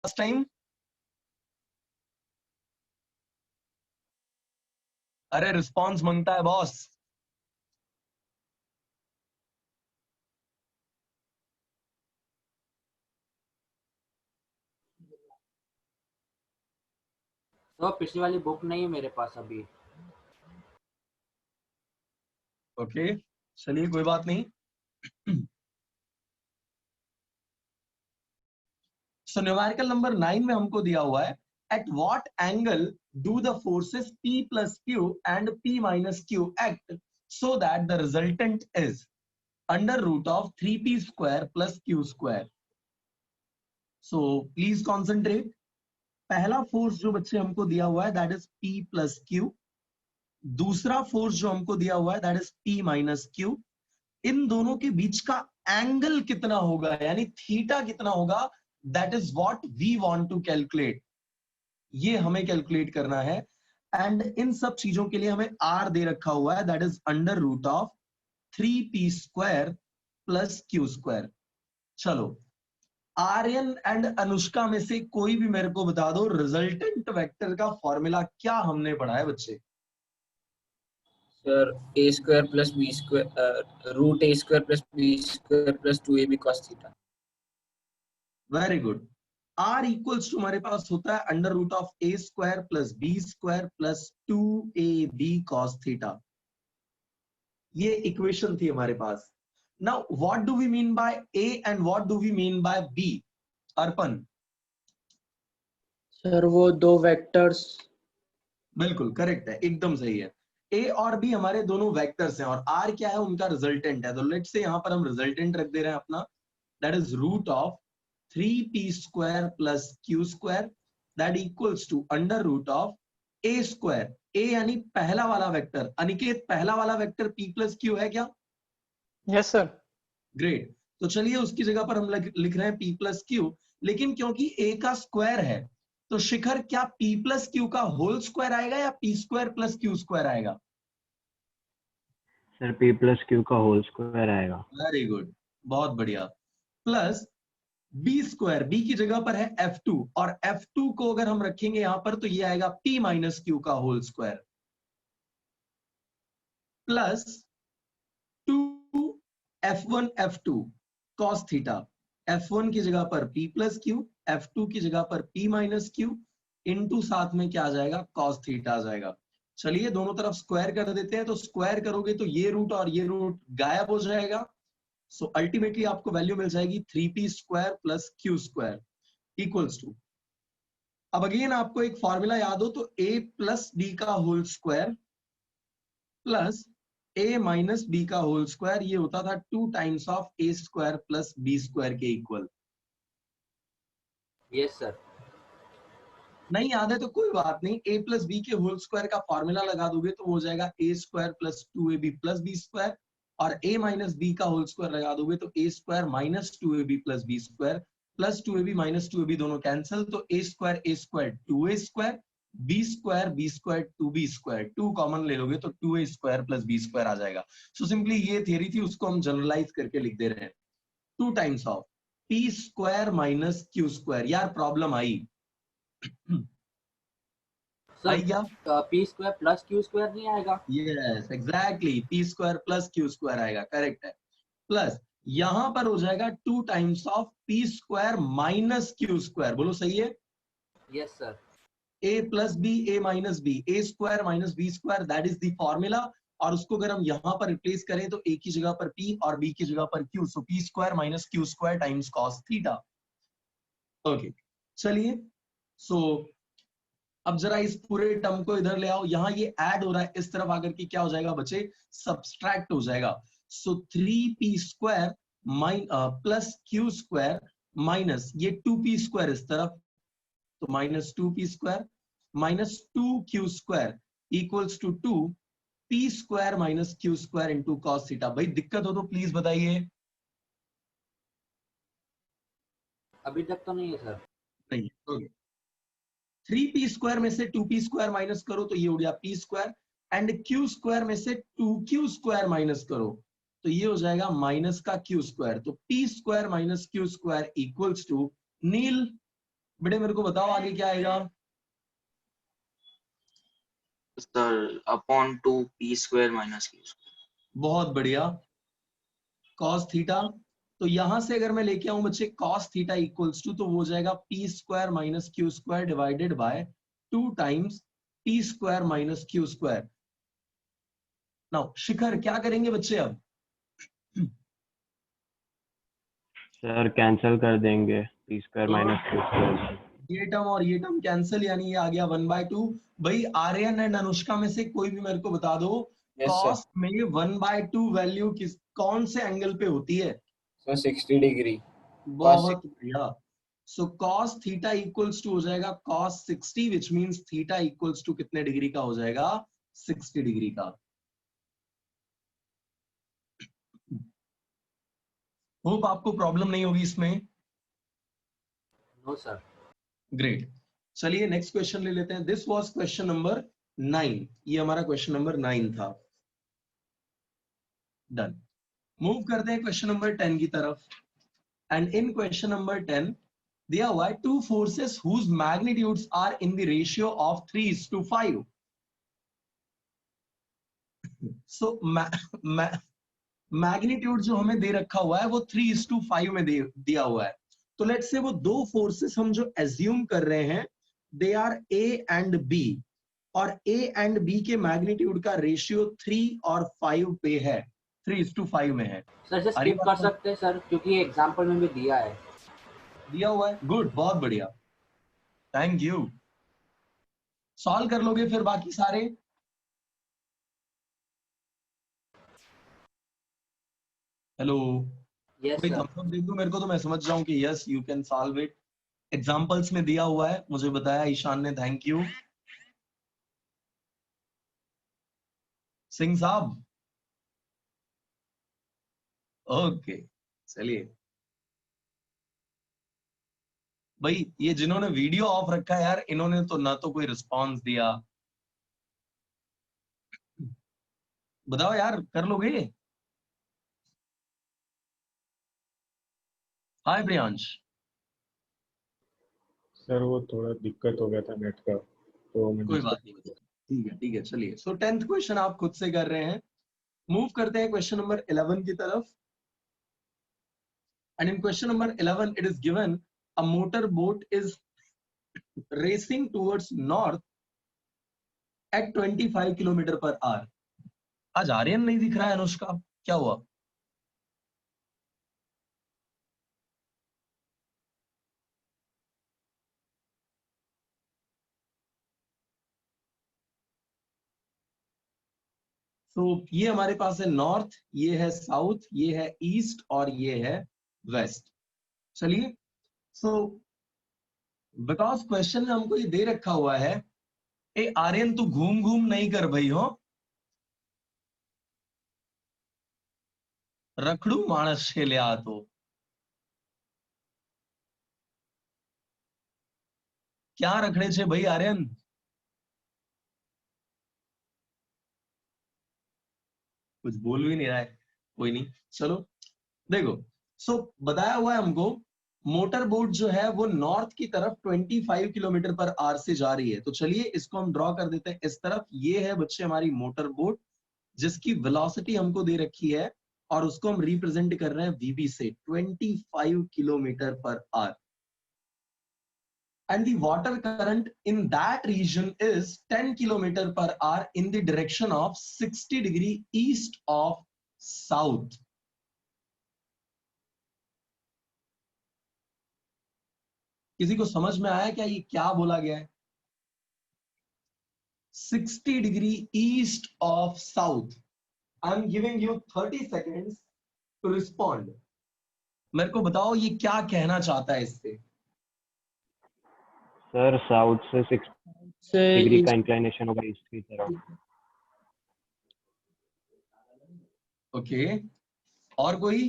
Last time? अरे response मांगता है बॉस। तो पिछली वाली बुक नहीं है मेरे पास अभी। ओके चलिए कोई बात नहीं। सो न्यूमेरिकल नंबर 9 में हमको दिया हुआ है at what angle do the forces P plus Q and P minus Q act so that the resultant is under root of 3p square plus q square. So please concentrate. पहला force जो बच्चे हमको दिया हुआ है that is P plus Q. दूसरा force जो हमको दिया हुआ है that is P minus Q. इन दोनों के बीच का एंगल कितना होगा यानी थीटा कितना होगा, that is what we want to calculate. ये हमें कैलकुलेट करना है एंड इन सब चीजों के लिए हमें आर दे रखा हुआ है that is under root of 3p square plus q square. चलो आर्यन एंड अनुष्का में से कोई भी मेरे को बता दो रिजल्टेंट वेक्टर का फॉर्मूला क्या हमने पढ़ा है बच्चे? Sir A square plus B square root A square plus B square plus 2ab cos theta. Very good. R equals to हमारे पास होता है under root of A square plus B square plus 2ab cos theta. ये equation थी हमारे पास. Now what do we mean by A and what do we mean by B? Arpan. Sir वो दो वेक्टर्स. बिल्कुल करेक्ट है, एकदम सही है. ए और बी हमारे दोनों वेक्टर्स हैं और आर क्या है, उनका रिजल्टेंट है. तो लेट्स से यहां पर हम रिजल्टेंट रख दे रहे हैं अपना that is root of 3p square plus q square that equals to under root of A square. A यानी पहला वाला वेक्टर. अनिकेत पहला वाला वेक्टर p प्लस क्यू है क्या? Yes sir. ग्रेट. तो चलिए उसकी जगह पर हम लिख रहे हैं p प्लस क्यू. लेकिन क्योंकि a का स्क्वायर है तो शिखर क्या p प्लस क्यू का होल स्क्वायर आएगा या p square plus q square आएगा? सर p प्लस क्यू का होल स्क्वायर आएगा. वेरी गुड, बहुत बढ़िया. प्लस बी स्क्वायर, बी की जगह पर है f2 और f2 को अगर हम रखेंगे यहां पर तो ये आएगा p माइनस क्यू का whole square plus 2 f1 f2 cos theta. f1 की जगह पर p प्लस क्यू, f2 की जगह पर p माइनस क्यू इंटू साथ में क्या आ जाएगा, cos थीटा आ जाएगा. चलिए दोनों तरफ स्क्वायर कर देते हैं. तो स्क्वायर करोगे तो ये रूट और ये रूट गायब हो जाएगा. सो अल्टीमेटली आपको वैल्यू मिल जाएगी 3p square plus q square equals to. अब अगेन आपको एक फॉर्मूला याद हो तो a प्लस बी का whole square plus a minus B का होल स्क्वायर ये होता था 2 times of a square plus B square के इक्वल. Yes sir. नहीं याद है तो कोई बात नहीं. a प्लस बी के होल स्क्वायर का फॉर्मूला लगा दोगे तो हो जाएगा a square plus 2ab plus B square और a माइनस बी का होल स्क्वायर लगा दोगे तो a square minus 2ab plus B square plus 2ab minus 2ab दोनों कैंसिल तो a square 2a square b square 2b square 2 common ले लोगे तो 2a square plus b square आ जाएगा. सो सिंपली ये थ्योरी थी, उसको हम जनरलाइज करके लिख दे रहे हैं 2 times of p square minus q square. यार प्रॉब्लम आई सर क्या? p square plus q square नहीं आएगा? Yes exactly, p square plus q square आएगा. करेक्ट है. प्लस यहां पर हो जाएगा 2 times of p square minus q square. बोलो सही है? Yes sir. a plus B a minus B a square minus b square that is the formula. और उसको अगर हम यहां पर रिप्लेस करें तो a की जगह पर p और b की जगह पर q. सो p square minus q square times cos theta. Okay चलिए. सो अब जरा इस पूरे टर्म को इधर ले आओ. यहां ये ऐड हो रहा है, इस तरफ आकर के क्या हो जाएगा बच्चे, सब्सट्रैक्ट हो जाएगा. So 3p square plus q square minus ये 2p स्क्वायर इस तरफ तो minus 2p square minus 2q square equals to 2p square minus q square into cos theta. भाई दिक्कत हो तो प्लीज बताइए. अभी तक तो नहीं है सर. नहीं. ओके 3p स्क्वायर में से 2p स्क्वायर माइनस करो तो ये हो गया p square and q square में से 2q स्क्वायर माइनस करो तो ये हो जाएगा माइनस का q स्क्वायर. तो p square minus q square equals to nil. बेटे मेरे को बताओ आगे क्या आएगा। Sir upon 2p² minus q²। बहुत बढ़िया। cos थीटा, तो यहां से अगर मैं लेके आऊं बच्चे cos थीटा इक्वल्स टू, तो वो हो जाएगा p² minus q² divided by 2 times p² minus q²। Now Shikhar क्या करेंगे बच्चे अब? सर कैंसिल कर देंगे p² तो माइनस q²। ये टर्म और ये टर्म कैंसिल, यानी ये आ गया 1/2। भाई आर्यन एंड अनुष्का में से कोई भी मेरे को बता दो, Yes, sir. cos में 1/2 वैल्यू किस कौन से एंगल पे होती है? So 60 degree. बहुत बढ़िया। So cos theta equals to हो जाएगा cos 60, which means theta equals to कितने डिग्री का हो जाएगा? 60 डिग्री का। होप आपको प्रॉब्लम नहीं होगी इसमें। No sir. ग्रेट। चलिए नेक्स्ट क्वेश्चन ले लेते हैं। This was question number 9। ये हमारा क्वेश्चन नंबर 9 था। डन। मूव करते हैं क्वेश्चन नंबर 10 की तरफ। एंड इन क्वेश्चन नंबर 10 दिया हुआ है two forces whose magnitudes are in the ratio of 3:5. So magnitude जो हमें दे रखा हुआ है वो 3:5 में दिया हुआ है। तो लेट्स से वो दो फोर्सेस हम जो एज्यूम कर रहे हैं, they are A and B, और A एंड B के मैग्नीट्यूड का रेशियो 3 और 5 पे है, 3:5 में है। सर से अरे स्किप कर सकते हैं सर, क्योंकि ये एग्जांपल में भी दिया है। दिया हुआ है। गुड, बहुत बढ़िया, थैंक यू। सॉल्व कर लोगे फिर बाकी सारे? हेलो, यस कोई सर। थम्स अप दे दो मेरे को तो मैं समझ जाऊं कि yes you can solve it. Examples में दिया हुआ है, मुझे बताया ईशान ने, थैंक यू। सिंह साहब, ओके चलिए। भाई ये जिन्होंने वीडियो ऑफ रखा है यार, इन्होंने तो ना तो कोई रिस्पांस दिया। बताओ यार, कर लोगे? हाय प्रियांश। सर वो थोड़ा दिक्कत हो गया था नेट का, तो मैंने कोई बात नहीं, ठीक है ठीक है। चलिए, सो 10th क्वेश्चन आप खुद से कर रहे हैं। मूव करते हैं क्वेश्चन नंबर 11 की तरफ। And in question number 11 it is given a motor boat is racing towards north at 25 kilometre per hour. आज आर्यन नहीं दिख रहा है, अनुष्का क्या हुआ? तो ये हमारे पास है नॉर्थ, ये है साउथ, ये है ईस्ट और ये है वेस्ट। चलिए, सो बिकॉज क्वेश्चन में हमको ये दे रखा हुआ है, ए आर्यन तू घूम घूम नहीं कर भाई हो, रखड़ू मानस के लिया तो क्या रखड़े छे भाई आर्यन? कुछ बोल भी नहीं रहा है, कोई नहीं, चलो देखो। सो बताया हुआ है हमको मोटर बोट जो है वो नॉर्थ की तरफ 25 किलोमीटर पर आवर से जा रही है। तो चलिए इसको हम ड्रॉ कर देते हैं इस तरफ। ये है बच्चे हमारी मोटर बोट, जिसकी वेलोसिटी हमको दे रखी है, और उसको हम रिप्रेजेंट कर रहे हैं वीबी से, 25 kilometre per our. And the water current in that region is 10 kilometer per hour in the direction of 60 degree east of south. किसी को समझ में आया क्या ये क्या बोला गया है? 60 degree east of south. I'm giving you 30 seconds to respond. मेरे को बताओ ये क्या कहना चाहता है इससे? सर साउथ से 6 से डिग्री का इंक्लिनेशन होगा ईस्ट की तरफ। ओके, और कोई?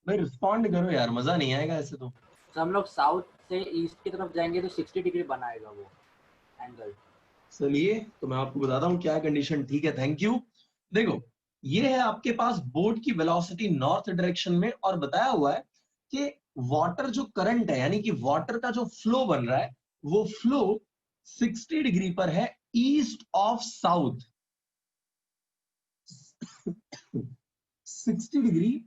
भाई रिस्पॉन्ड करो यार, मजा नहीं आएगा ऐसे तो। तो हम लोग साउथ से ईस्ट की तरफ जाएंगे तो 60 डिग्री बनाएगा वो एंगल। चलिए तो मैं आपको बताता हूं क्या कंडीशन। ठीक है, थैंक यू। देखो ये है आपके पास बोट की वेलोसिटी नॉर्थ डायरेक्शन में, और बताया हुआ है कि वाटर जो करंट है यानी कि वाटर का जो फ्लो बन रहा है वो फ्लो 60 डिग्री पर है east of south. 60 degree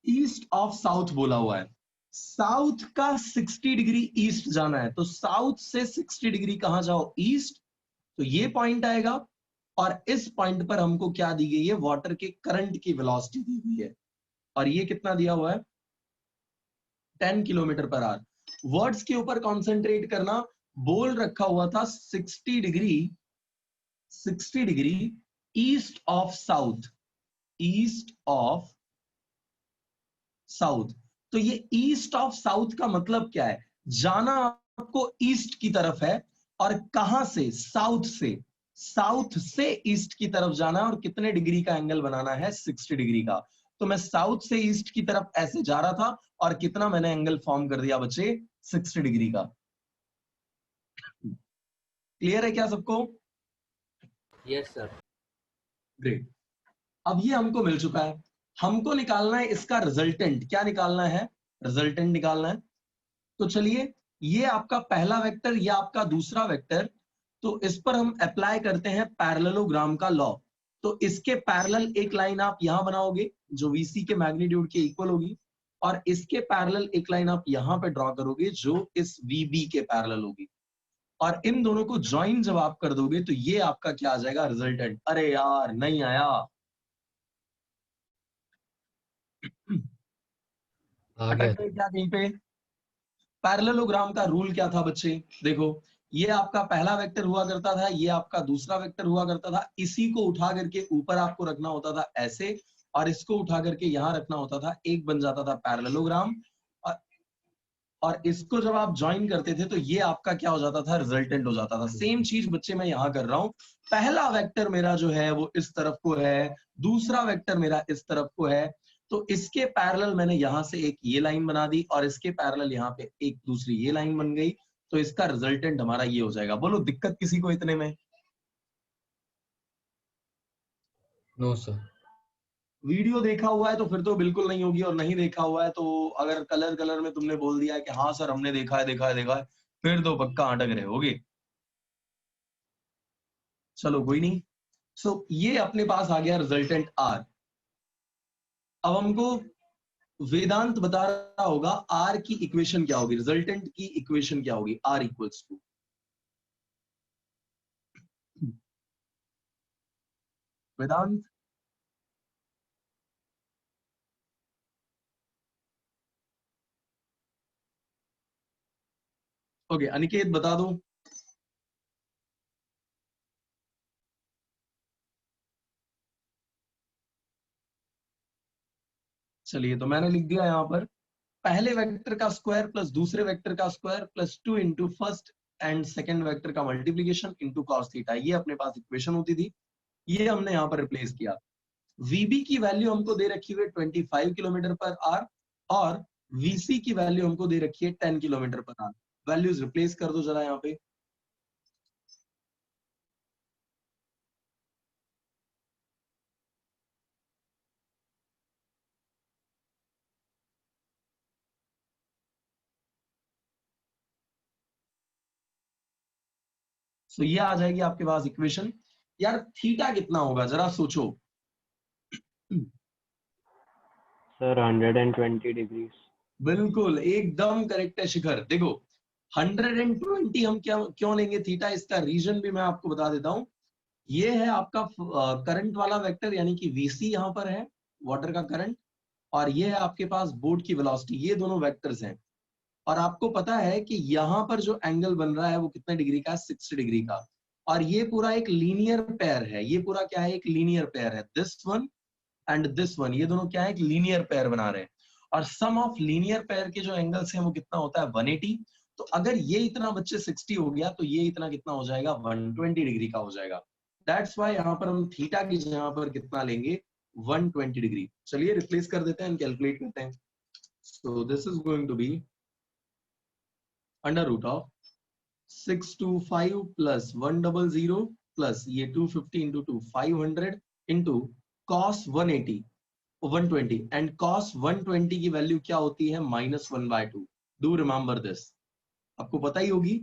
east of south बोला हुआ है। साउथ का 60 डिग्री ईस्ट जाना है, तो साउथ से 60 डिग्री कहां जाओ, ईस्ट। तो ये पॉइंट आएगा, और इस पॉइंट पर हमको क्या दी गई है, वाटर के करंट की वेलोसिटी दी गई है, और ये कितना दिया हुआ है, 10 किलोमीटर पर आवर। वर्ड्स के ऊपर कॉन्सेंट्रेट करना। बोल रखा हुआ था 60 degree east of south, east of south. तो ये ईस्ट ऑफ साउथ का मतलब क्या है, जाना आपको ईस्ट की तरफ है, और कहां से, साउथ से। साउथ से ईस्ट की तरफ जाना है, और कितने डिग्री का एंगल बनाना है, 60 डिग्री का। तो मैं साउथ से ईस्ट की तरफ ऐसे जा रहा था, और कितना मैंने एंगल फॉर्म कर दिया बच्चे, 60 डिग्री का। क्लियर है क्या सबको? Yes sir. ग्रेट। अब ये हमको मिल चुका है, हमको निकालना है इसका रिजल्टेंट। क्या निकालना है, रिजल्टेंट निकालना है। तो चलिए, ये आपका पहला वेक्टर, ये आपका दूसरा वेक्टर, तो इस पर हम अप्लाई करते हैं पैरेललोग्राम का लॉ। तो इसके पैरेलल एक लाइन आप यहां बनाओगे जो वीसी के मैग्नीट्यूड के इक्वल होगी, और इसके पैरेलल एक लाइन आप यहां पे ड्रॉ करोगे जो इस वीबी के पैरेलल होगी, और इन दोनों को ज्वाइन जब आप कर दोगे तो ये आपका क्या आ जाएगा, रिजल्टेंट। अरे यार नहीं आया, अटक गए क्या कहीं पे? पैरेललोग्राम का रूल क्या था बच्चे, देखो ये आपका पहला वेक्टर हुआ करता था, ये आपका दूसरा वेक्टर हुआ करता था, इसी को उठा करके ऊपर आपको रखना होता था ऐसे, और इसको उठा करके यहां रखना होता था, एक बन जाता था पैरेललोग्राम। और इसको जब आप ज्वाइन करते थे तो ये आपका क्या हो जाता था, रिजल्टेंट हो जाता था। सेम चीज बच्चे मैं यहां कर रहा हूं, पहला वेक्टर मेरा जो है वो इस तरफ को है, दूसरा वेक्टर मेरा इस तरफ को है, तो इसके पैरेलल मैंने यहां से एक ये लाइन बना दी, और इसके पैरेलल यहाँ पे एक दूसरी ये लाइन बन गई, तो इसका रिजल्टेंट हमारा ये हो जाएगा। बोलो दिक्कत किसी को इतने में? No sir. वीडियो देखा हुआ है तो फिर तो बिल्कुल नहीं होगी, और नहीं देखा हुआ है तो अगर कलर कलर में तुमने बोल दिया है कि हाँ सर हमने देखा है देखा है देखा है, फिर तो पक्का अटक रहे होगे। चलो कोई नहीं। सो ये अपने पास आ गया रिजल्टेंट आर। अब हमको वेदांत बता रहा होगा आर की इक्वेशन क्या होगी, रिजल्टेंट की इक्वेशन क्या होगी, R equals to, Vedant. Okay Aniket बता दो। चलिए तो मैंने लिख दिया यहाँ पर, पहले वेक्टर का स्क्वायर प्लस दूसरे वेक्टर का square plus 2 into first and second vector का मल्टीप्लीकेशन इंटू कॉस थीटा, ये अपने पास इक्वेशन होती थी, ये हमने यहाँ पर रिप्लेस किया। वीबी की वैल्यू हमको दे रखी हुई 25 किलोमीटर पर आवर, और वीसी की वैल्यू हमको दे रखी है 10 kilometre per our. Values replace कर दो जरा यहाँ पे। तो ये आ जाएगी आपके पास इक्वेशन। यार थीटा कितना होगा जरा सोचो। Sir 120 degrees. बिल्कुल एकदम करेक्ट है शिखर। देखो 120 हम क्या क्यों लेंगे थीटा, इसका रीजन भी मैं आपको बता देता हूं। ये है आपका करंट वाला वेक्टर, यानी कि वीसी यहाँ पर है, वाटर का करंट, और ये है आपके पास बोट की वेलोसिटी, ये दोनों वेक्टर्स हैं। और आपको पता है कि यहाँ पर जो एंगल बन रहा है वो कितने डिग्री का है, 60 डिग्री का। और ये पूरा एक लीनियर पेयर है, ये पूरा क्या है, एक लीनियर पेयर है। This one and this one, ये दोनों क्या है, एक लीनियर पेयर बना रहे हैं। और सम ऑफ लीनियर पेयर के जो एंगल्स हैं वो कितना होता है, 180। तो अगर ये इतना बच्चे 60 हो गया तो ये इतना कितना हो जाएगा, 120 डिग्री का हो जाएगा। दैट्स वाई यहाँ पर हम थीटा की जगह पर कितना लेंगे, 120 डिग्री। चलिए रिप्लेस कर देते हैं, कैलकुलेट करते हैं। So this is going to be under root of 625 plus 100 plus ये 250 into 2 500 into cos 180 120 and cos 120 की वैल्यू क्या होती है -1/2। डू रिमेंबर दिस, आपको पता ही होगी,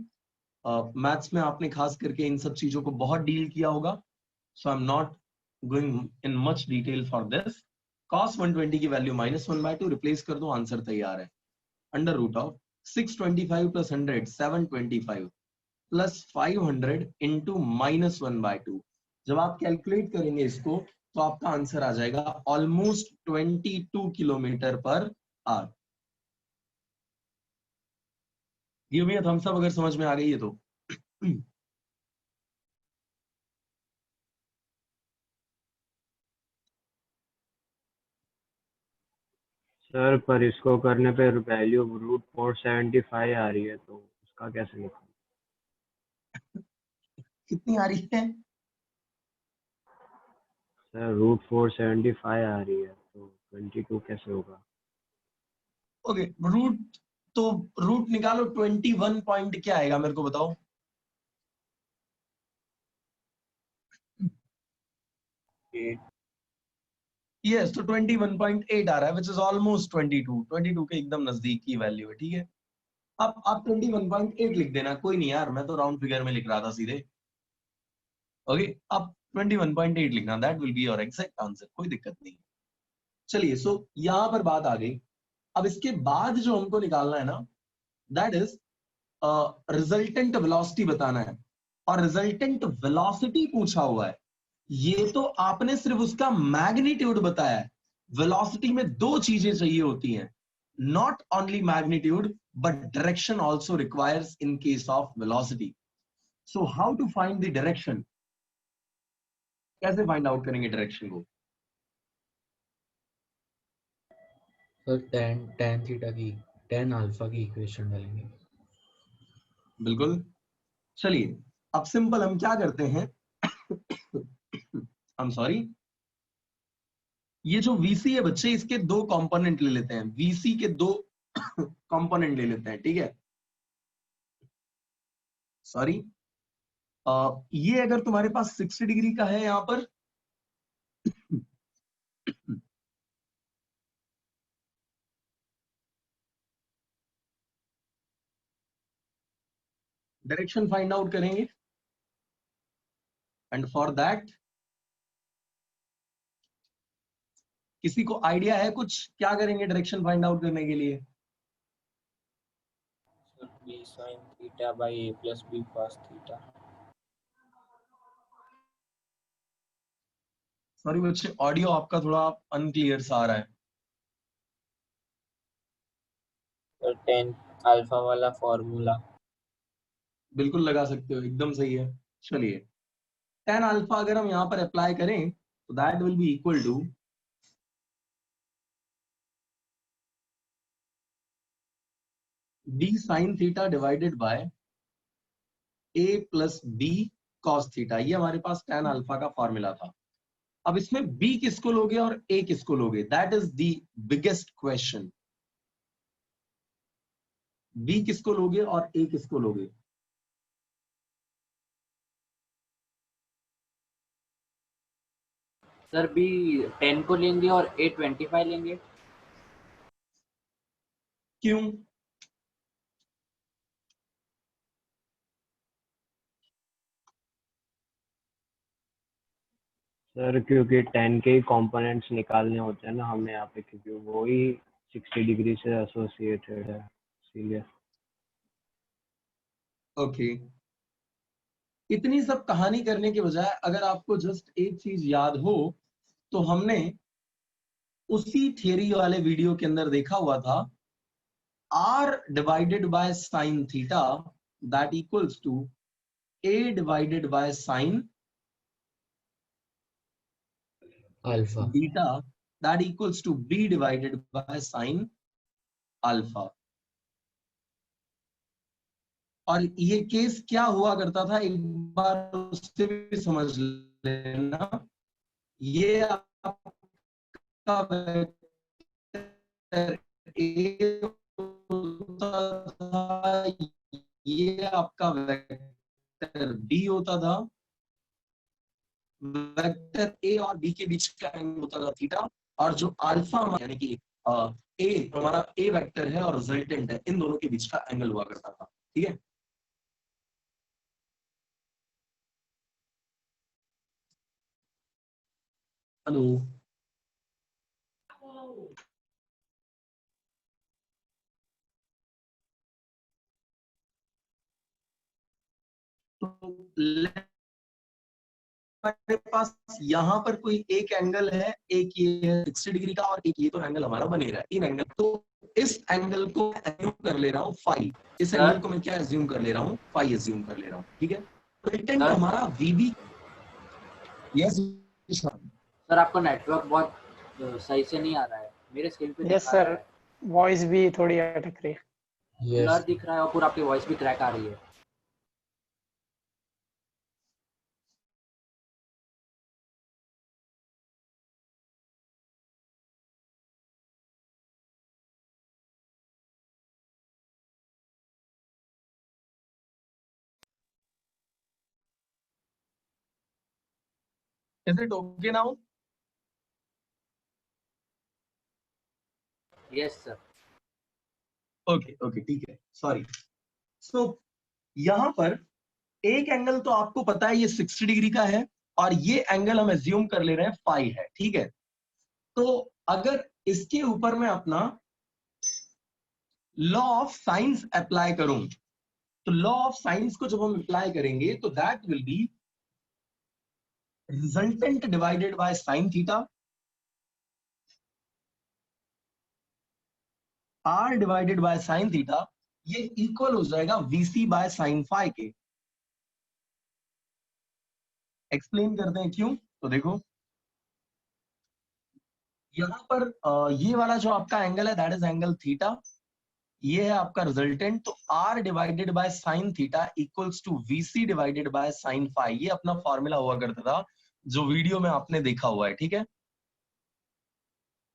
मैथ्स में आपने खास करके इन सब चीजों को बहुत डील किया होगा, so I am not going in much detail for this. cos 120 की वैल्यू -1/2, रिप्लेस कर दो, आंसर तैयार है। Under root of 625 plus 100 725 plus 500 into -1/2। जब आप कैलकुलेट करेंगे इसको तो आपका आंसर आ जाएगा almost 22 kilometre per our. Give me a thumbs up अगर समझ में आ गई है तो। सर पर इसको करने पे वैल्यू √475 आ रही है, तो उसका कैसे निकालें? कितनी आ रही है? सर √475 आ रही है, तो 22 कैसे होगा? ओके, रूट तो रूट निकालो, 21 पॉइंट क्या आएगा मेरे को बताओ। यस, तो 21.8 आ रहा है, विच इज ऑलमोस्ट 22 के एकदम नजदीक की वैल्यू है। ठीक है, अब आप 21.8 लिख देना, कोई नहीं यार, मैं तो राउंड फिगर में लिख रहा था सीधे। ओके, अब 21.8 लिखना, that will be your exact answer, कोई दिक्कत नहीं। चलिए, सो यहां पर बात आ गई। अब इसके बाद जो हमको निकालना है ना, दैट इज रिजल्टेंट वेलोसिटी बताना है, और रिजल्टेंट वेलोसिटी पूछा हुआ है। ये तो आपने सिर्फ उसका मैग्नीट्यूड बताया है। वेलोसिटी में दो चीजें चाहिए होती हैं, not only magnitude but direction also requires in case of velocity. So how to find the direction, कैसे फाइंड आउट करेंगे डायरेक्शन को? सर tan थीटा की tan अल्फा की इक्वेशन डालेंगे। बिल्कुल, चलिए अब सिंपल हम क्या करते हैं, आई एम सॉरी, ये जो VC है बच्चे, इसके दो कंपोनेंट ले लेते हैं, VC के दो कंपोनेंट ले लेते हैं। ठीक है, सॉरी, ये अगर तुम्हारे पास 60 डिग्री का है यहां पर, डायरेक्शन फाइंड आउट करेंगे, एंड फॉर दैट किसी को आइडिया है कुछ, क्या करेंगे डायरेक्शन फाइंड आउट करने के लिए? b sin theta by a plus b cos theta। Sorry बच्चे, ऑडियो आपका थोड़ा अनक्लियर सा आ रहा है। तो tan अल्फा वाला फॉर्मूला। बिल्कुल लगा सकते हो, एकदम सही है। चलिए, tan अल्फा अगर हम यहां पर अप्लाई करें तो that will be equal to b sin theta divided by a plus b cos theta. ये हमारे पास tan अल्फा का फॉर्मूला था। अब इसमें b किसको लोगे और a किसको लोगे, that is the biggest question. b किसको लोगे और a किसको लोगे? सर B 10 को लेंगे और A 25 लेंगे। क्यों? सर क्योंकि 10 के ही कंपोनेंट्स निकालने होते हैं ना हमें यहाँ पे, क्योंकि वो ही 60 डिग्री से एसोसिएटेड है, इसीलिए। ओके, इतनी सब कहानी करने के बजाय अगर आपको जस्ट एक चीज याद हो, तो हमने उसी थियरी वाले वीडियो के अंदर देखा हुआ था, r divided by sine theta that equals to a divided by sine alpha. Beta that equals to b divided by sine alpha. और ये केस क्या हुआ करता था, एक बार उससे भी समझ लेना। ये आपका वेक्टर A होता था, ये आपका वेक्टर बी होता था, वेक्टर ए और बी के बीच का एंगल होता था थीटा, और जो अल्फा यानी कि ए हमारा ए वेक्टर है और रिजल्टेंट है, इन दोनों के बीच का एंगल हुआ करता था। ठीक है, हेलो, तो हमारे पास यहाँ पर कोई एक एंगल है, एक ये है 60 डिग्री का और एक ये, तो एंगल हमारा बने रहा है, तीन एंगल। तो इस एंगल को एज्यूम कर ले रहा हूँ फाई, इस एंगल को मैं क्या एज्यूम कर ले रहा हूँ, फाई एज्यूम कर ले रहा हूँ। ठीक है, रिजल्टेंट हमारा वीबी। यस सर, आपका नेटवर्क बहुत सही से नहीं आ रहा है, मेरे स्क्रीन पे यस सर, वॉइस भी थोड़ी अटक रही है। ब्लर दिख रहा है और पूरा आपकी वॉइस भी क्रैक आ रही है। Is it okay now? Yes sir. Okay ठीक है, सॉरी। सो यहाँ पर एक एंगल तो आपको पता है ये 60 डिग्री का है, और ये एंगल हम एज्यूम कर ले रहे हैं फाई है। ठीक है, तो अगर इसके ऊपर मैं अपना लॉ ऑफ साइंस अप्लाई करूं, तो लॉ ऑफ साइंस को जब हम अप्लाई करेंगे तो that will be resultant divided by sine theta, R divided by sine theta, ये इक्वल हो जाएगा वीसी बाय साइन फाई के। एक्सप्लेन करते हैं क्यों। तो देखो यहां पर ये वाला जो आपका एंगल है दैट इज एंगल थीटा, ये है आपका रिजल्टेंट। तो R divided by sine theta equals to VC divided by sine phi, ये अपना फॉर्मूला हुआ करता था जो वीडियो में आपने देखा हुआ है। ठीक है,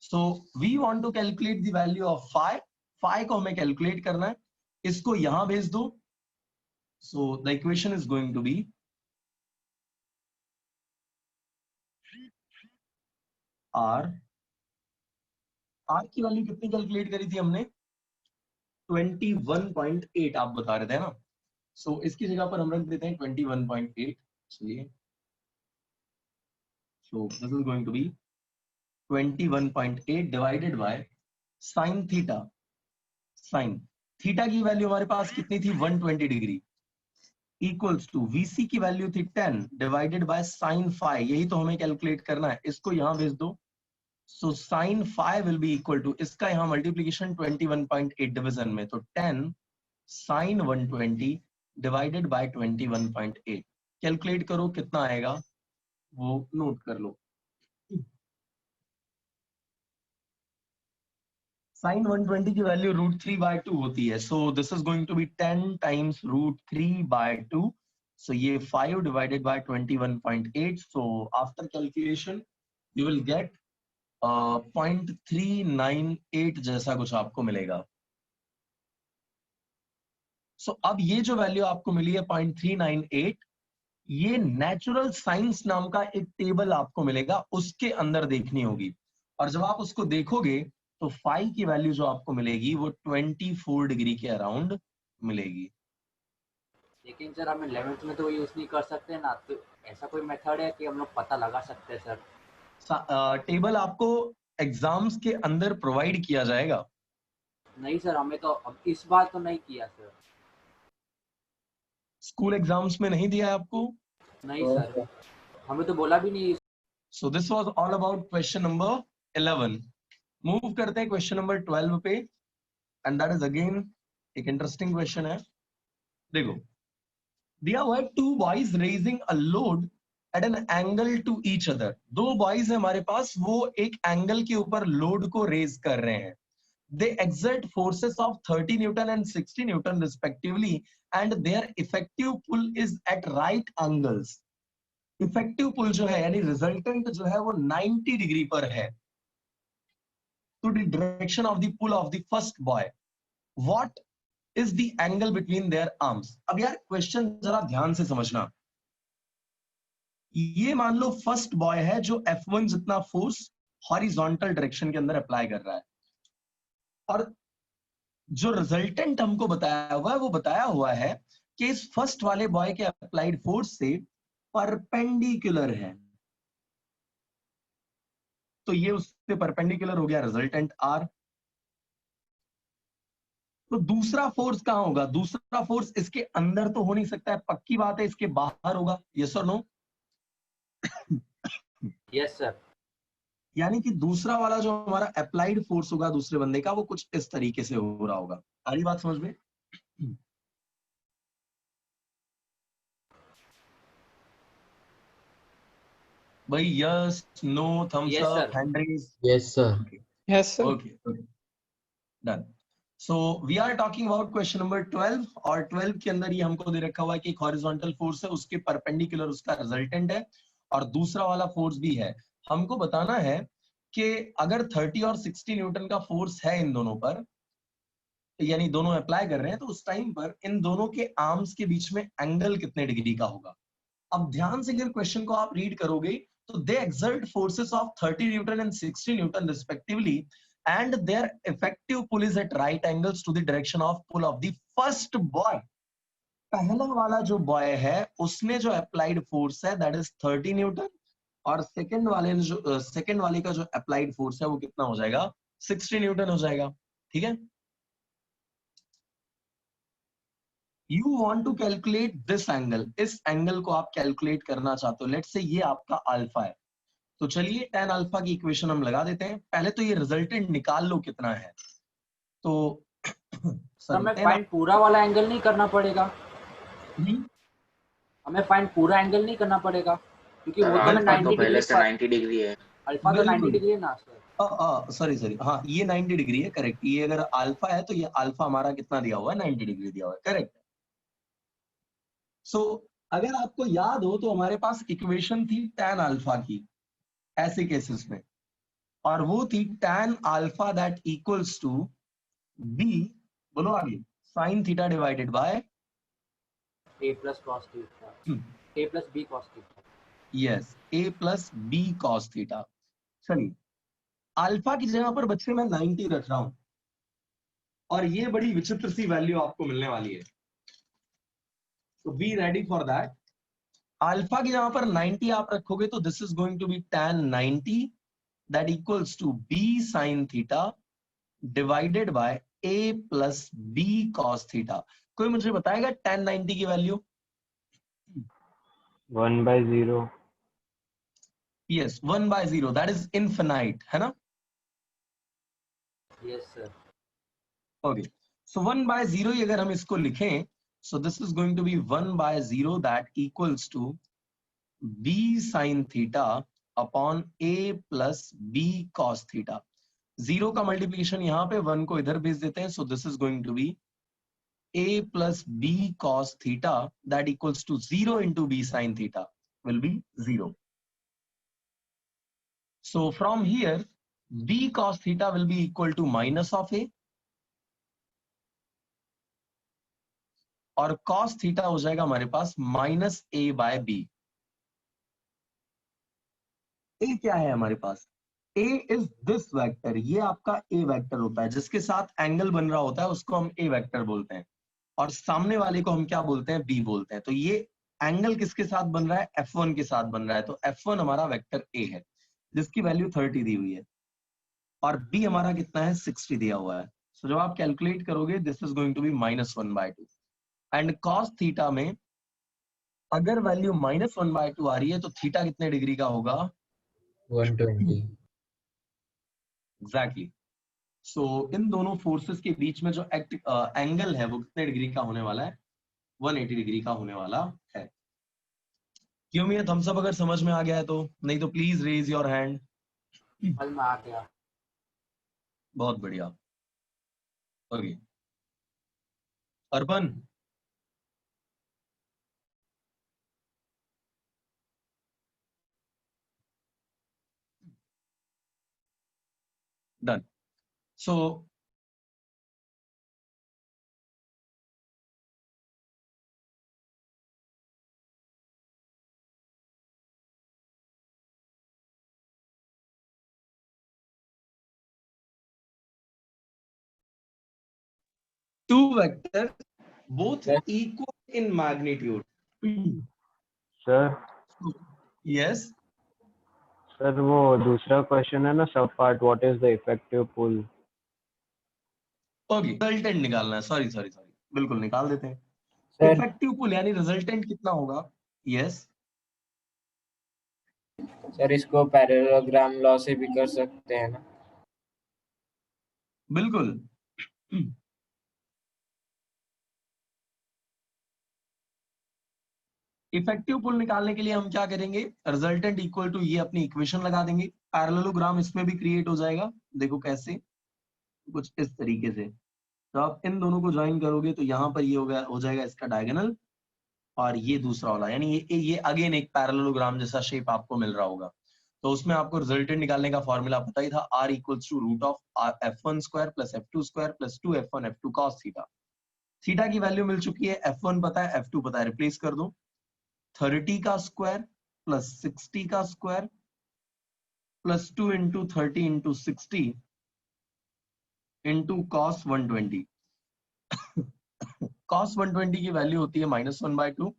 so we want to calculate the value of phi, phi को हमें कैलकुलेट करना है, इसको यहां भेज दो। So the equation is going to be R, R की वैल्यू कितनी कैलकुलेट करी थी हमने, 21.8 आप बता रहे थे ना। सो इसकी जगह पर हम रख देते हैं 21.8। चलिए, so this is going to be 21.8 divided by sine theta. Sine theta की वैल्यू हमारे पास कितनी थी, 120 डिग्री, इक्वल्स टू वीसी की वैल्यू थी 10 डिवाइडेड बाय साइन फाई, यही तो हमें कैलकुलेट करना है, इसको यहां भेज दो। So sine phi will be equal to, इसका यहां मल्टीप्लीकेशन 21.8 डिवीजन में, तो 10 साइन 120 डिवाइडेड बाय 21.8, कैलकुलेट करो कितना आएगा, वो नोट कर लो। साइन 120 की वैल्यू √3/2 होती है, so this is going to be 10 times √3/2, so ये 5 divided by 21.8, so after calculation you will get 0.398 जैसा कुछ आपको मिलेगा। सो अब ये जो वैल्यू आपको मिली है 0.398, ये नेचुरल साइंस नाम का एक टेबल आपको मिलेगा, उसके अंदर देखनी होगी, और जब आप उसको देखोगे तो फाई की वैल्यू जो आपको मिलेगी वो 24 डिग्री के अराउंड मिलेगी। लेकिन सर हम 11th में तो यूज नहीं कर सकते ना, तो ऐसा कोई मेथड है कि हम लोग पता लगा सकते हैं सर? टेबल आपको एग्जाम्स के अंदर प्रोवाइड किया जाएगा। नहीं सर, हमें तो अब इस बार तो नहीं किया सर। स्कूल एग्जाम्स में नहीं दिया है आपको? नहीं सर, हमें तो बोला भी नहीं। So this was all about question number 11। Move करते हैं क्वेश्चन नंबर 12 पे, एंड दैट इज अगेन एक इंटरेस्टिंग क्वेश्चन है। देखो, दिया हुआ है 2 boys raising a load at an angle to each other. 2 boys है हमारे पास, वो एक एंगल के ऊपर लोड को रेज कर रहे हैं। They exert forces of 30 Newton and 60 Newton respectively, and their effective pull is at right angles. Effective pull जो है यानी resultant जो है वो 90 डिग्री पर है to the direction of the pull of the first boy. What is the angle between their arms. अब यार क्वेश्चन जरा ध्यान से समझना. ये मान लो फर्स्ट बॉय है जो F1 जितना फोर्स हॉरिजॉन्टल डायरेक्शन के अंदर अप्लाई कर रहा है, और जो रिजल्टेंट हमको बताया हुआ है वो बताया हुआ है कि इस फर्स्ट वाले बॉय के अप्लाइड फोर्स से परपेंडिकुलर है, तो ये उससे परपेंडिकुलर हो गया रिजल्टेंट R. तो दूसरा फोर्स कहां होगा? दूसरा फोर्स इसके अंदर तो हो नहीं सकता है, पक्की बात है इसके बाहर होगा. यस और नो? Yes sir. यानी कि दूसरा वाला जो हमारा अप्लाइड फोर्स होगा दूसरे बंदे का, वो कुछ इस तरीके से हो रहा होगा. आ रही बात समझ में? भाई yes no thumbs Yes, up sir. Hand raise. Yes sir. Yes, sir. Okay, okay, done. So we are talking about question number 12, और 12 के अंदर ये हमको दे रखा हुआ है कि एक हॉरिजॉन्टल फोर्स है, उसके परपेंडिकुलर उसका रिजल्टेंट है, और दूसरा वाला फोर्स भी है. हमको बताना है कि अगर 30 और 60 न्यूटन का फोर्स है इन दोनों पर, यानी दोनों अप्लाई कर रहे हैं, तो उस टाइम पर इन दोनों के आर्म्स के बीच में एंगल कितने डिग्री का होगा. अब ध्यान से अगर क्वेश्चन को आप रीड करोगे तो they exert forces of 30 newton and 60 newton respectively, and their effective pull is at right angles to the direction of pull of the first boy. पहला वाला जो बॉय है उसने जो अप्लाइड फोर्स है दैट इज 30 न्यूटन, और second वाले का जो अप्लाइड फोर्स है वो कितना हो जाएगा? 60 न्यूटन हो जाएगा. ठीक है. You want to calculate this angle, इस एंगल को आप कैलकुलेट करना चाहते हो. लेट्स से ये आपका अल्फा है, तो चलिए tan अल्फा की इक्वेशन हम लगा देते हैं. पहले तो ये रिजल्टेंट निकाल लो कितना है. तो सर हमें फाइंड पूरा वाला एंगल नहीं करना पड़ेगा, हमें फाइंड पूरा एंगल नहीं करना पड़ेगा, क्योंकि वो तो हमें अल्फा 90 तो पहले डिग्री से 90 डिग्री है. अल्फा तो 90 डिग्री है ना सर. सॉरी हाँ, ये 90 डिग्री है, करेक्ट. ये अगर अल्फा है तो ये अल्फा हमारा कितना दिया हुआ है? 90 डिग्री दिया हुआ है, करेक्ट. सो अगर आपको याद हो तो हमारे पास इक्वेशन थी tan अल्फा की ऐसे केसेस में, और वो थी tan alpha that equals to B, बोलो आगे, sin theta divided by a plus cos theta, a plus b cos theta. Yes, a plus B cos theta. चलिए, अल्फा की जगह पर बच्चे मैं 90 रख रहा हूं, और ये बड़ी विचित्र सी वैल्यू आपको मिलने वाली है, तो be ready for that. Alpha की जगह पर 90 आप रखोगे तो this is going to be tan 90 that equals to b sin theta divided by a plus b cos theta. कोई मुझे बताएगा tan 90 की वैल्यू? 1/0. यस, 1/0, दैट इज इनफिनाइट, है ना? Yes sir. ओके, सो 1/0 ही अगर हम इसको लिखें, so this is going to be 1/0 that equals to b sin theta upon a plus b cos theta. 0 का मल्टीप्लीकेशन यहाँ पे, 1 को इधर भेज देते हैं, so this is going to be a plus b cos theta that equals to 0 into b sin theta will be 0. So from here b cos theta will be equal to minus of a, और cos थीटा हो जाएगा हमारे पास minus a by B. a क्या है हमारे पास? a इज दिस वेक्टर, ये आपका a वेक्टर होता है, जिसके साथ एंगल बन रहा होता है उसको हम a वेक्टर बोलते हैं, और सामने वाले को हम क्या बोलते हैं? b बोलते हैं. तो ये एंगल किसके साथ बन रहा है? f1 के साथ बन रहा है. तो f1 हमारा वेक्टर a है जिसकी वैल्यू 30 दी हुई है, और b हमारा कितना है? 60 दिया हुआ है. सो जब आप कैलकुलेट करोगे this is going to be -1/2. And cos theta में अगर वैल्यू -1/2 आ रही है तो थीटा कितने डिग्री का होगा? 120. एग्जैक्टली. सो इन दोनों फोर्सेस के बीच में जो एंगल है वो कितने डिग्री का होने वाला है? 180 डिग्री का होने वाला है. क्यों मियां, थम्स अप अगर समझ में आ गया है तो, नहीं तो प्लीज रेज योर हैंड. समझ में आ गया. बहुत बढ़िया. Okay, Arpan. Done. So two vectors both Yes. equal in magnitude. Sir Yes. Sir वो दूसरा क्वेश्चन है ना, sub part, what is the effective pull? Okay, resultant निकालना है. सॉरी, बिल्कुल निकाल देते हैं. सर इफेक्टिव पुल यानी रिजल्टेंट कितना होगा? यस, सर इसको पैरेललोग्राम लॉ से भी कर सकते हैं ना? बिल्कुल. इफेक्टिव पुल निकालने के लिए हम क्या करेंगे? रिजल्टेंट इक्वल टू ये अपनी इक्वेशन लगा देंगे. पैरेललोग्राम इसमें भी क्रिएट हो जाएगा. देखो कैसे, कुछ इस तरीके से. तो आप इन दोनों को ज्वाइन करोगे तो यहाँ पर ये हो जाएगा इसका डायगोनल, और ये दूसरा वाला, यानी ये अगेन एक पैरेललोग्राम जैसा शेप आपको मिल रहा होगा. तो उसमें आपको रिजल्टेंट निकालने का फॉर्मूला पता ही था, r equals to root of f1 square plus f2 square plus 2f1 f2 cos theta. Theta की वैल्यू मिल चुकी है, f1 पता है, f2 पता है, रिप्लेस कर दो. 30 का स्क्वायर प्लस 60 का square plus 2 into 30 into 60 into cos 120. cos 120 की वैल्यू होती है -1/2.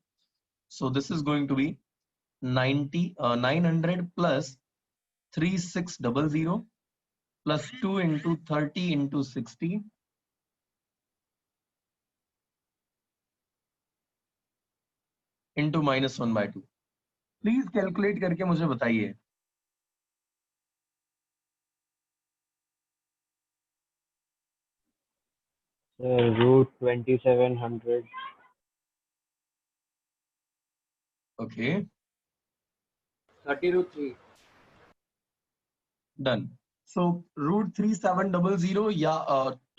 So this is going to be 900 plus 3600 plus 2 into 30 into 60 into -1/2. Please calculate करके मुझे बताइए. Root 2700. Okay, 30√3 done. So root 3700 या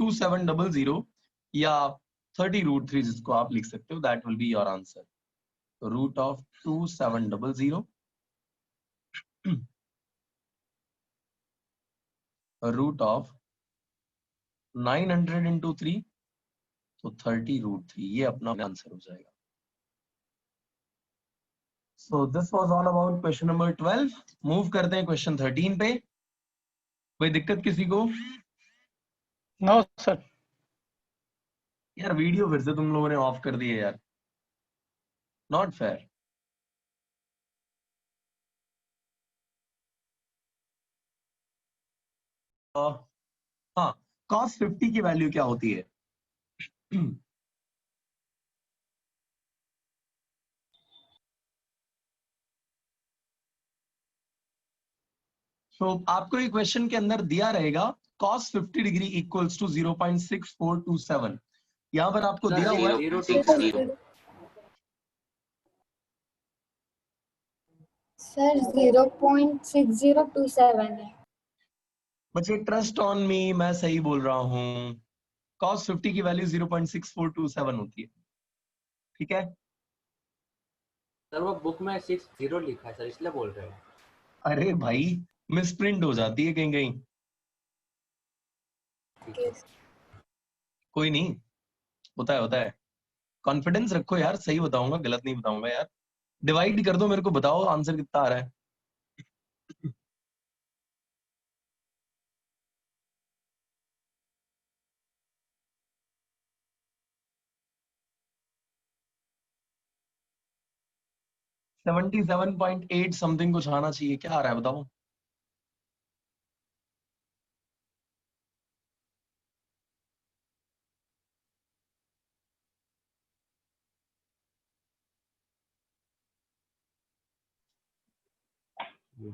2700 या 30√3 जिसको आप लिख सकते हो, that will be your answer. Root of 2700 root of 900 into 3, तो 30√3, ये अपना आंसर हो जाएगा. So this was all about question number 12. Move करते हैं क्वेश्चन 13 पे. कोई दिक्कत किसी को? No sir. यार वीडियो फिर से तुम लोगों ने ऑफ कर दिए यार, नॉट फेयर. हाँ, cos 50 की वैल्यू क्या होती है? तो आपको ये क्वेश्चन के अंदर दिया रहेगा cos 50 डिग्री इक्वल्स टू 0.6427. यहाँ पर आपको सर दिया हुआ है 0.60 सर 0.6027 है. बच्चे ट्रस्ट ऑन मी, मैं सही बोल रहा हूँ. cos 50 की वैल्यू 0.6427 होती है. ठीक है. सर वो बुक में 60 लिखा है सर, इसलिए बोल रहे हैं. अरे भाई मिसप्रिंट हो जाती है कहीं कहीं, कोई नहीं, होता है. कॉन्फिडेंस रखो यार, सही बताऊंगा, गलत नहीं बताऊंगा यार. डिवाइड कर दो, मेरे को बताओ आंसर कितना आ रहा है. — 77.8 समथिंग कुछ आना चाहिए. क्या आ रहा है बताओ?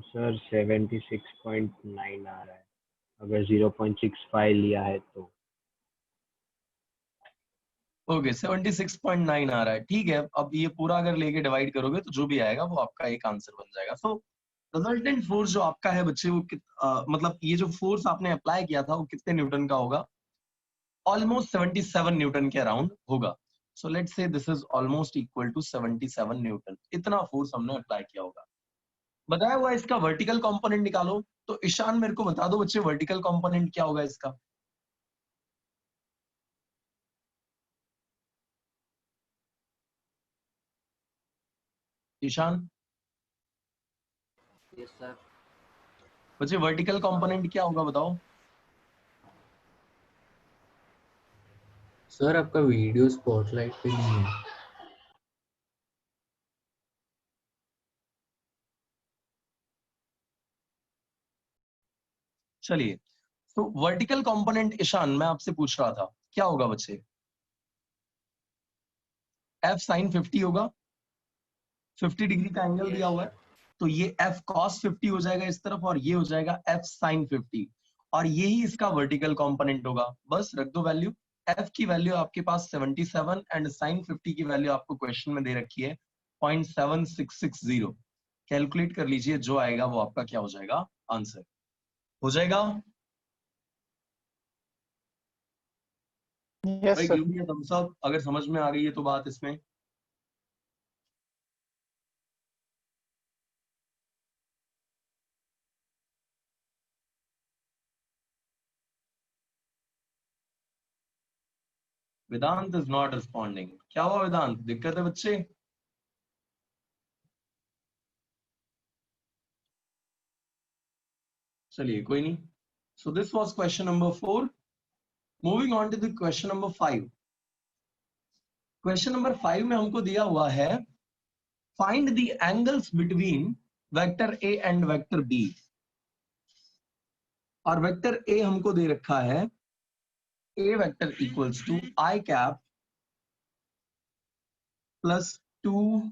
सर 76.9 आ रहा है, अगर 0.65 लिया है तो. ओके, 76.9 आ रहा है. ठीक है, अब ये पूरा अगर लेके डिवाइड करोगे तो जो भी आएगा वो आपका एक आंसर बन जाएगा. सो रिजल्टेंट फोर्स जो आपका है बच्चे, वो मतलब ये जो फोर्स आपने अप्लाई किया था वो कितने न्यूटन का होगा? ऑलमोस्ट 77 न्यूटन के अराउंड होगा. So let's say this is almost equal to 77 newton. इतना फोर्स हमने अप्लाई किया होगा. बताया हुआ इसका वर्टिकल कंपोनेंट निकालो. तो ईशान मेरे को बता दो बच्चे, वर्टिकल कंपोनेंट क्या होगा इसका? Ishan yes sir. बच्चे वर्टिकल कंपोनेंट क्या होगा बताओ? सर आपका वीडियो स्पॉटलाइट पे नहीं है। चलिए, तो वर्टिकल कंपोनेंट ईशान मैं आपसे पूछ रहा था क्या होगा बच्चे? f sin 50 होगा, 50 डिग्री का एंगल दिया हुआ है, तो ये f cos 50 हो जाएगा इस तरफ, और ये हो जाएगा f sin 50, और यही इसका वर्टिकल कंपोनेंट होगा। बस रख दो वैल्यू, f की वैल्यू आपके पास 77 एंड sin 50 की वैल्यू आपको क्वेश्चन में दे रखी है 0.7660। कैलकुलेट कर लीजिए, जो आएगा वो आपका क्या हो जाएगा, आंसर हो जाएगा। यस भाई sir. Give me a thumbs up अगर समझ में आ गई है तो बात इसमें। Vedant is not responding. क्या हुआ वेदांत, दिक्कत है बच्चे? चलिए कोई नहीं। So this was question number 4। Moving on to the question number 5। Question number 5 में हमको दिया हुआ है find the angles between vector A and vector B, और वेक्टर ए हमको दे रखा है ए vector equals to I cap plus 2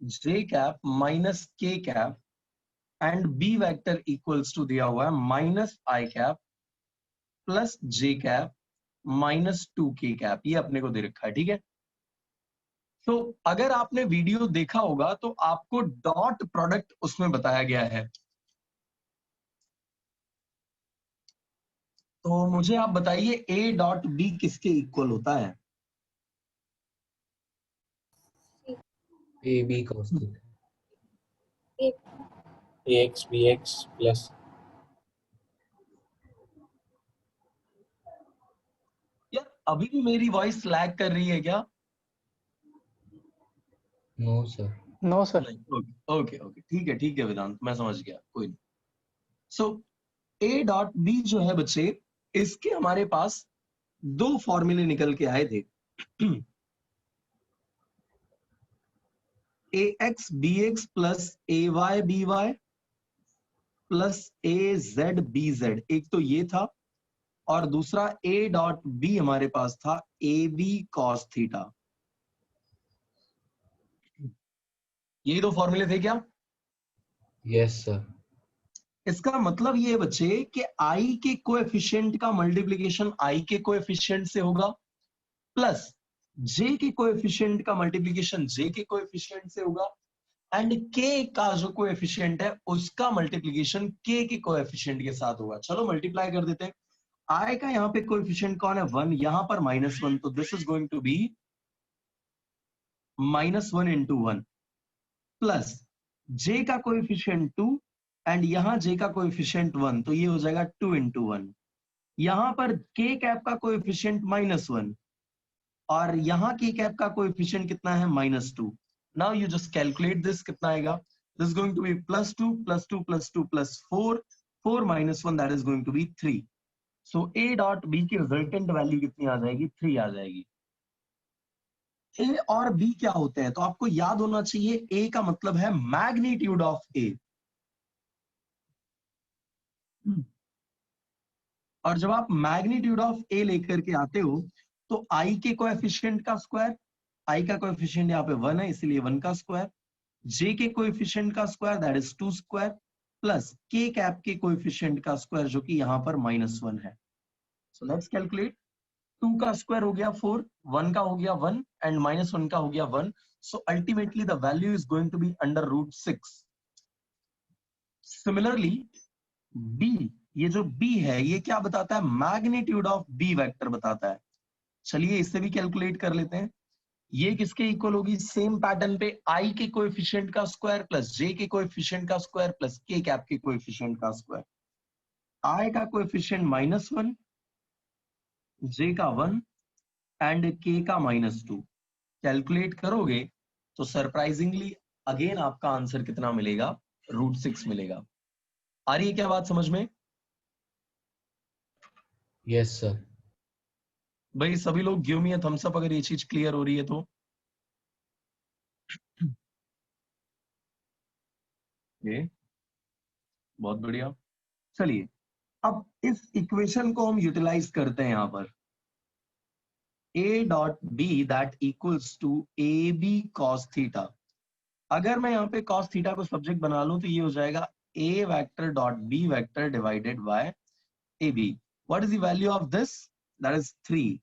J cap minus K cap, and B vector equals to दिया हुआ है minus I cap plus J cap minus 2 K cap. ये अपने को दे रखा है, ठीक है। तो अगर आपने वीडियो देखा होगा तो आपको डॉट प्रोडक्ट उसमें बताया गया है। तो मुझे आप बताइए ए डॉट बी किसके इक्वल होता है? A B cos theta. ax bx plus यार अभी भी मेरी वॉइस लैग कर रही है क्या? No sir. No sir. नहीं, ओके ओके ठीक है वेदांत, मैं समझ गया, कोई नहीं। सो ए डॉट बी जो है बच्चे, इसके हमारे पास दो फॉर्मूले निकल के आए थे। ए एक्स बी एक्स प्लस ए वाई बी वाई प्लस ए जेड बी जेड, एक तो ये था, और दूसरा ए डॉट बी हमारे पास था ए बी कॉस थीटा। यही दो फॉर्मूले थे क्या? Yes sir. इसका मतलब ये है बच्चे कि आई के कोएफिशिएंट का मल्टीप्लिकेशन आई के कोएफिशिएंट से होगा, प्लस जे के कोएफिशिएंट का मल्टीप्लिकेशन जे के कोएफिशिएंट से होगा, एंड के का जो कोएफिशिएंट है उसका मल्टीप्लिकेशन के कोएफिशिएंट के साथ होगा। चलो मल्टीप्लाई कर देते हैं। आई का यहाँ पे कोएफिशिएंट कौन है? 1, यहाँ पर -1, तो this is going to be -1 into 1, plus J का कोएफिशिएंट 2, एंड यहाँ जे का कोएफिशिएंट 1, तो ये हो जाएगा 2 into 1। यहाँ पर के कैप का कोएफिशिएंट -1, और यहाँ के कैप का कोएफिशिएंट कितना है? -2। Now you just calculate this, कितना आएगा? This is going to be +2 +2 +2 +4, 4 - 1, that is going to be 3। So A dot B की रिजल्टेंट वैल्यू कितनी आ जाएगी? 3 आ जाएगी। ए और बी क्या होते हैं? तो आपको याद होना चाहिए, ए का मतलब है मैग्नीट्यूड ऑफ ए, और जब आप मैग्नीट्यूड ऑफ ए लेकर के आते हो तो आई के कोएफिशिएंट का स्क्वायर, आई का कोएफिशिएंट यहाँ पे 1 है इसलिए 1 का स्क्वायर, जे के कोएफिशिएंट का square that is 2 square, plus के कैप के कोएफिशिएंट का स्क्वायर जो कि यहाँ पर -1 है। So let's calculate. 2 का स्क्वायर हो गया 4, 1 का हो गया 1, एंड -1 का हो गया 1। So ultimately the value is going to be √6। Similarly B, ये जो बी है ये क्या बताता है? मैग्नीट्यूड ऑफ बी वेक्टर बताता है। चलिए इससे भी कैलकुलेट कर लेते हैं। ये किसके इक्वल होगी? सेम पैटर्न पे आई के कोएफिशिएंट का स्क्वायर प्लस जे के कोएफिशिएंट का स्क्वायर प्लस के कैप के कोएफिशिएंट का स्क्वायर। आई का कोएफिशिएंट -1, जे का 1, एंड के का -2। कैलकुलेट करोगे तो सरप्राइजिंगली अगेन आपका आंसर कितना मिलेगा? √6 मिलेगा। आ रही है क्या बात समझ में? Yes sir. भाई सभी लोग give me a thumbs up अगर ये चीज क्लियर हो रही है तो। ये बहुत बढ़िया। चलिए अब इस इक्वेशन को हम यूटिलाइज करते हैं यहां पर। a dot B that equals to A B cos theta. अगर मैं यहाँ पे cos थीटा को सब्जेक्ट बना लूं तो ये हो जाएगा a vector dot b vector divided by ab. What is the value of this? That is 3.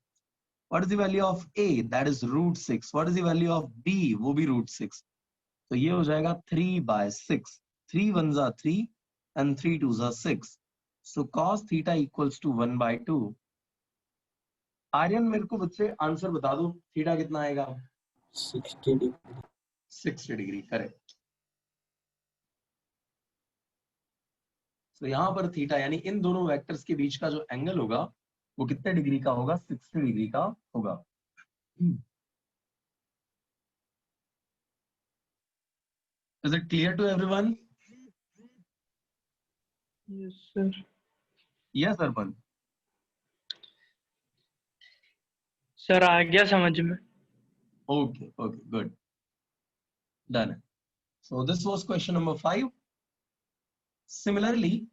What is the value of a? That is √6. What is the value of b? वो भी √6. तो ये हो जाएगा 3/6. 3 1 जा 3 and 3 2 जा 6. So cos theta equals to 1/2. Aryan मेरे को बच्चे आंसर बता दो, थीटा कितना आएगा? 60 डिग्री। 60 degree, correct. तो यहां पर थीटा यानी इन दोनों वेक्टर्स के बीच का जो एंगल होगा वो कितने डिग्री का होगा? 60 डिग्री का होगा। Is it clear to everyone? Yes, sir. Yes, Arpan. Sir आ गया समझ में। Okay, okay, good. Done. So this was question number 5. Similarly,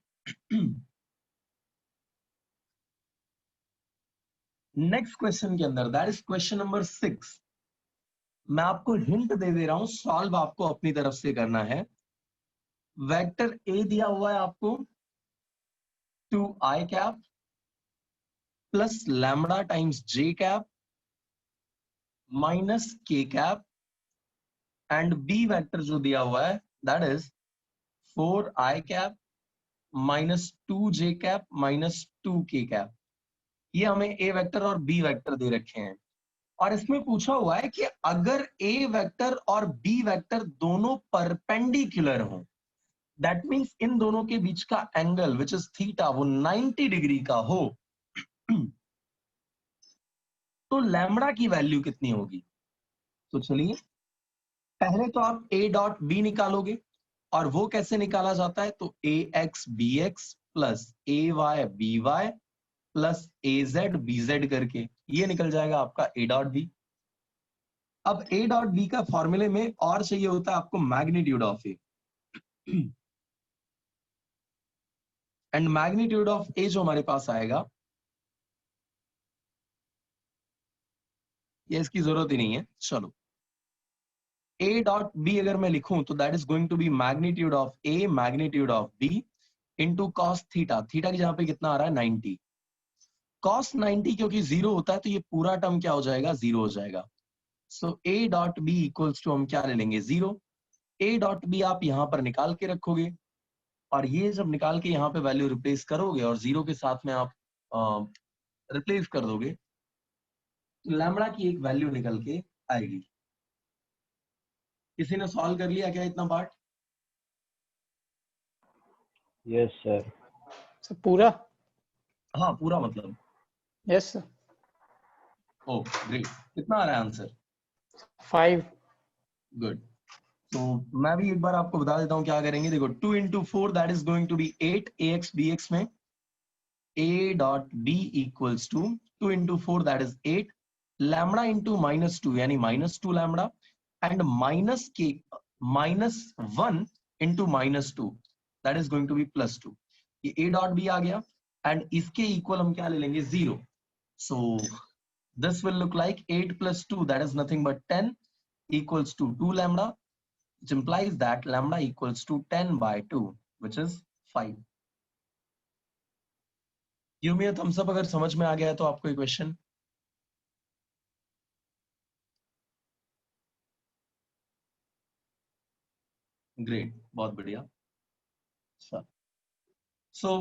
next question के अंदर, that is question number 6. मैं आपको हिंट दे दे रहा हूं, सॉल्व आपको अपनी तरफ से करना है। वेक्टर ए दिया हुआ है आपको 2i cap plus lambda times j cap minus k cap, and B vector जो दिया हुआ है that is 4i cap minus 2j cap minus 2k cap. ये हमें ए वेक्टर और बी वेक्टर दे रखे हैं, और इसमें पूछा हुआ है कि अगर ए वेक्टर और बी वेक्टर दोनों परपेंडिकुलर हो, दैट मींस इन दोनों के बीच का एंगल विच इज थीटा वो 90 डिग्री का हो, तो लैम्बडा की वैल्यू कितनी होगी? तो चलिए पहले तो आप ए डॉट बी निकालोगे, और वो कैसे निकाला जाता है? तो ए एक्स बी एक्स प्लस ए वाई बी वाई प्लस ए जेड बी जेड करके ये निकल जाएगा आपका ए डॉट बी। अब ए डॉट बी का फॉर्मूले में और चाहिए होता है आपको magnitude of A, and magnitude of A जो हमारे पास आएगा, ये इसकी जरूरत ही नहीं है। चलो ए डॉट बी अगर मैं लिखूं तो that is going to be magnitude of A magnitude of B into cos theta. Theta की जहां पे कितना आ रहा है? 90। कॉस 90 क्योंकि जीरो होता है तो ये पूरा टर्म क्या हो जाएगा? जीरो हो जाएगा। So A dot B equals to हम क्या ले लेंगे? जीरो। ए डॉट बी आप यहां पर निकाल के रखोगे, और ये जब निकाल के यहाँ पे वैल्यू रिप्लेस करोगे और जीरो के साथ में आप रिप्लेस कर दोगे तो लैम्बडा की एक वैल्यू निकल के आएगी। किसी ने सॉल्व कर लिया क्या इतना पार्ट? Yes sir. सर पूरा? हाँ पूरा मतलब। Yes sir. Oh great. कितना आ रहा है आंसर? 5। गुड। तो मैं भी एक बार आपको बता देता हूँ क्या करेंगे। देखो 2 into 4 that is going to be 8 ax bx में a dot b equals to 2 into 4 that is 8 lambda into -2 यानी -2 lambda and -1 into -2 that is going to be +2। ये a डॉट b आ गया, एंड इसके इक्वल हम क्या ले लेंगे? 0। सो this will look like 8 plus 2 that is nothing but 10 equals to 2 lambda, which implies that lambda equals to 10/2 which is 5. Give me a thumbs up अगर समझ में आ गया है तो आपको क्वेश्चन। ग्रेट, बहुत बढ़िया। सो